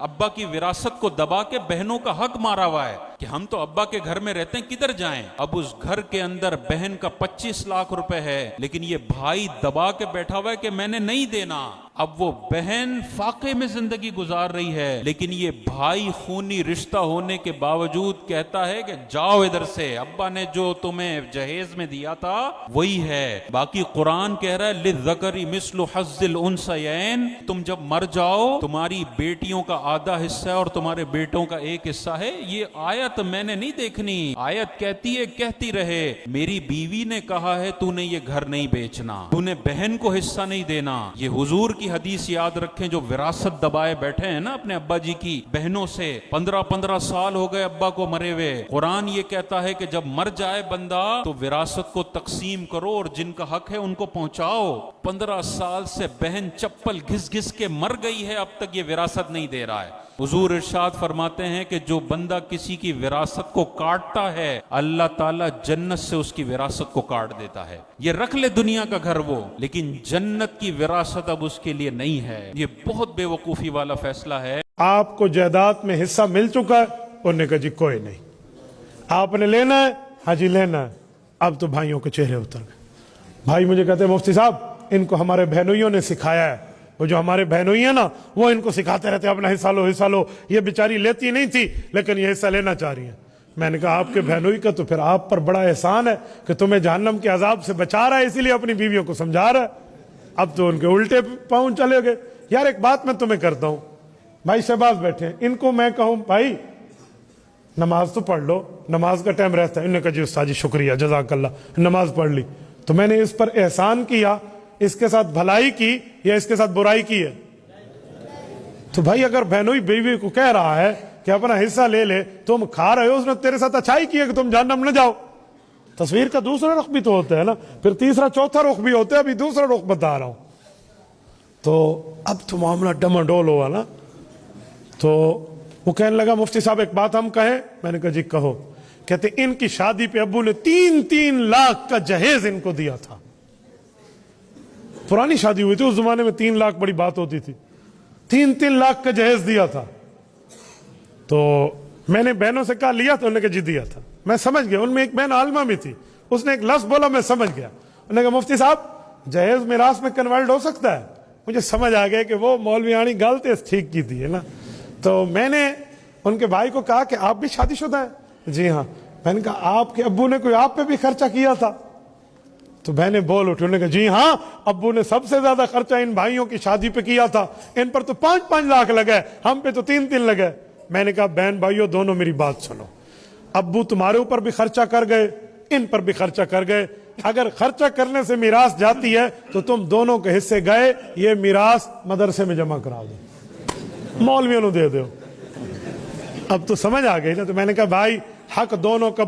ابا کی وراثت کو دبا کے بہنوں کا حق مارا ہوا ہے کہ ہم تو ابا کے گھر میں رہتے ہیں، کدھر جائیں؟ اب اس گھر کے اندر بہن کا 25 لاکھ روپے ہے، لیکن یہ بھائی دبا کے بیٹھا ہوا ہے کہ میں نے نہیں دینا۔ اب وہ بہن فاقے میں زندگی گزار رہی ہے، لیکن یہ بھائی خونی رشتہ ہونے کے باوجود کہتا ہے کہ جاؤ ادھر سے، ابا نے جو تمہیں جہیز میں دیا تھا وہی ہے۔ باقی قرآن کہہ رہا ہے للذکر مثل حظ الانثیین، تم جب مر جاؤ تمہاری بیٹیوں کا آدھا حصہ ہے اور تمہارے بیٹوں کا ایک حصہ ہے۔ یہ آیت میں نے نہیں دیکھنی، آیت کہتی ہے کہتی رہے میری بیوی نے کہا ہے تو نے یہ گھر نہیں بیچنا، تو نے بہن کو حصہ نہیں دینا۔ یہ حضور کی حدیث یاد رکھیں، جو وراثت دبائے بیٹھے ہیں نا اپنے ابا جی کی بہنوں سے، 15 سال ہو گئے ابا کو مرے ہوئے، قرآن یہ کہتا ہے کہ جب مر جائے بندہ تو وراثت کو تقسیم کرو اور جن کا حق ہے ان کو پہنچاؤ۔ 15 سال سے بہن چپل گھس گھس کے مر گئی ہے، اب تک یہ وراثت نہیں دے رہا ہے۔ حضور ارشاد فرماتے ہیں کہ جو بندہ کسی کی وراثت کو کاٹتا ہے اللہ تعالیٰ جنت سے اس کی وراثت کو کاٹ دیتا ہے۔ یہ رکھ لے دنیا کا گھر وہ، لیکن جنت کی وراثت اب اس کے لیے نہیں ہے۔ یہ بہت بے وقوفی والا فیصلہ ہے۔ آپ کو جائیداد میں حصہ مل چکا ہے، انہوں نے کہا جی کوئی نہیں، آپ نے لینا ہے؟ ہاں جی لینا ہے۔ اب تو بھائیوں کے چہرے اتر گئے۔ بھائی مجھے کہتے ہیں مفتی صاحب ان کو ہمارے بہنوئیوں نے سکھایا ہے، وہ جو ہمارے بہنوئی ہیں نا وہ ان کو سکھاتے رہتے ہیں اپنا حصہ لو حصہ لو، یہ بیچاری لیتی نہیں تھی لیکن یہ حصہ لینا چاہ رہی ہیں۔ میں نے کہا آپ کے بہنوئی کا تو پھر آپ پر بڑا احسان ہے کہ تمہیں جہنم کے عذاب سے بچا رہا ہے، اسی لیے اپنی بیویوں کو سمجھا رہا ہے۔ اب تو ان کے الٹے پاؤں چلے گئے۔ یار ایک بات میں تمہیں کرتا ہوں، بھائی شہباز بیٹھے ہیں، ان کو میں کہوں بھائی نماز تو پڑھ لو، نماز کا ٹائم رہتا ہے، انہوں نے کہا جی استاد جی شکریہ جزاک اللہ، نماز پڑھ لی، تو میں نے اس پر احسان کیا، اس کے ساتھ بھلائی کی یا اس کے ساتھ برائی کی ہے؟ تو بھائی اگر بہنوئی بیوی کو کہہ رہا ہے کہ اپنا حصہ لے لے، تم کھا رہے ہو، اس نے تیرے ساتھ اچھائی کی ہے کہ تم جہنم نہ جاؤ۔ تصویر کا دوسرا رخ بھی تو ہوتا ہے نا، پھر تیسرا چوتھا رخ بھی ہوتا ہے، ابھی دوسرا رخ بتا رہا ہوں۔ تو اب تو معاملہ ڈماڈول ہوا نا، تو وہ کہنے لگا مفتی صاحب ایک بات ہم کہیں؟ میں نے کہا جی کہو۔ کہتے ان کی شادی پہ ابو نے 3 لاکھ کا جہیز ان کو دیا تھا۔ پرانی شادی ہوئی تھی، اس زمانے میں 3 لاکھ بڑی بات ہوتی تھی، 3 لاکھ کا جہیز دیا تھا۔ تو میں نے بہنوں سے کہا لیا تھا؟ انہوں نے کہا جی دیا تھا۔ میں سمجھ گیا، ان میں ایک بہن عالمہ میں تھی، اس نے ایک لفظ بولا میں سمجھ گیا، انہوں نے کہا مفتی صاحب جہیز میراث میں کنورٹ ہو سکتا ہے؟ مجھے سمجھ آ گیا کہ وہ مولوی آنی غلط ٹھیک کی تھی ہے نا۔ تو میں نے ان کے بھائی کو کہا کہ آپ بھی شادی شدہ ہیں؟ جی ہاں۔ میں نے کہا آپ کے ابو نے کوئی آپ پہ بھی خرچہ کیا تھا؟ تو بہنیں بول اٹھی، انہوں نے کہا جی ہاں ابو نے سب سے زیادہ خرچہ ان بھائیوں کی شادی پہ کیا تھا، ان پر تو 5 لاکھ لگے، ہم پہ تو 3 لگے۔ میں نے کہا بہن بھائیوں دونوں میری بات سنو، ابو تمہارے اوپر بھی خرچہ کر گئے، ان پر بھی خرچہ کر گئے، اگر خرچہ کرنے سے میراث جاتی ہے تو تم دونوں کے حصے گئے، یہ میراث مدرسے میں جمع کرا دو، مولویوں نے دے دو۔ اب تو سمجھ آ گئی نا۔ تو میں نے کہا بھائی حق دونوں کا